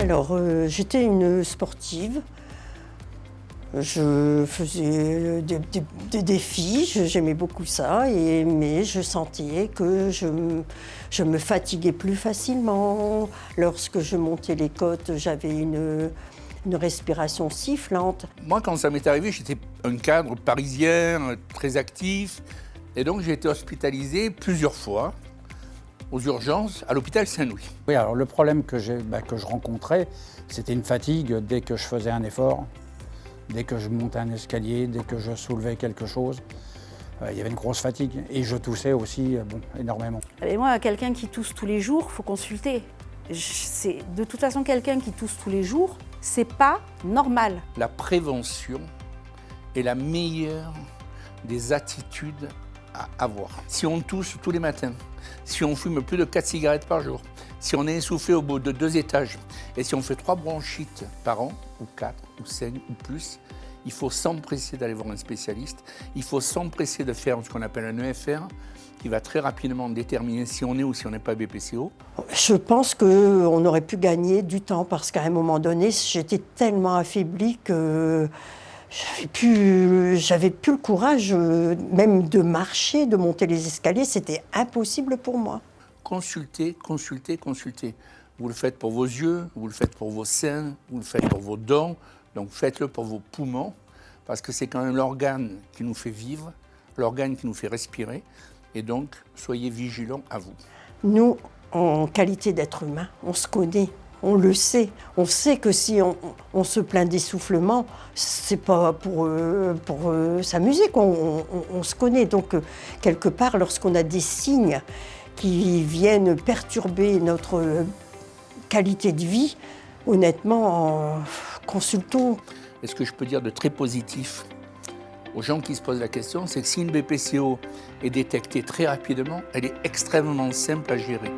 Alors, j'étais une sportive. Je faisais des défis, j'aimais beaucoup ça, mais je sentais que je me fatiguais plus facilement. Lorsque je montais les côtes, j'avais une respiration sifflante. Moi, quand ça m'est arrivé, j'étais un cadre parisien très actif. Et donc, j'ai été hospitalisé plusieurs fois aux urgences à l'hôpital Saint-Louis. Oui, alors le problème que je rencontrais, c'était une fatigue dès que je faisais un effort, dès que je montais un escalier, dès que je soulevais quelque chose. Il y avait une grosse fatigue et je toussais aussi énormément. Et moi, quelqu'un qui tousse tous les jours, il faut consulter. De toute façon, quelqu'un qui tousse tous les jours, c'est pas normal. La prévention est la meilleure des attitudes à avoir. Si on tousse tous les matins, si on fume plus de 4 cigarettes par jour, si on est essoufflé au bout de 2 étages et si on fait 3 bronchites par an, ou 4, ou 5, ou plus, il faut s'empresser d'aller voir un spécialiste. Il faut s'empresser de faire ce qu'on appelle un EFR, qui va très rapidement déterminer si on est ou si on n'est pas BPCO. Je pense qu'on aurait pu gagner du temps parce qu'à un moment donné, j'étais tellement affaiblie que j'avais plus le courage même de marcher, de monter les escaliers. C'était impossible pour moi. Consultez, consultez, consultez. Vous le faites pour vos yeux, vous le faites pour vos seins, vous le faites pour vos dents, donc faites-le pour vos poumons, parce que c'est quand même l'organe qui nous fait vivre, l'organe qui nous fait respirer, et donc soyez vigilants à vous. Nous, en qualité d'être humain, on se connaît, on le sait. On sait que si on se plaint d'essoufflement, c'est pas pour s'amuser qu'on se connaît. Donc, quelque part, lorsqu'on a des signes qui viennent perturber notre qualité de vie, honnêtement, consultons. Et ce que je peux dire de très positif aux gens qui se posent la question, c'est que si une BPCO est détectée très rapidement, elle est extrêmement simple à gérer.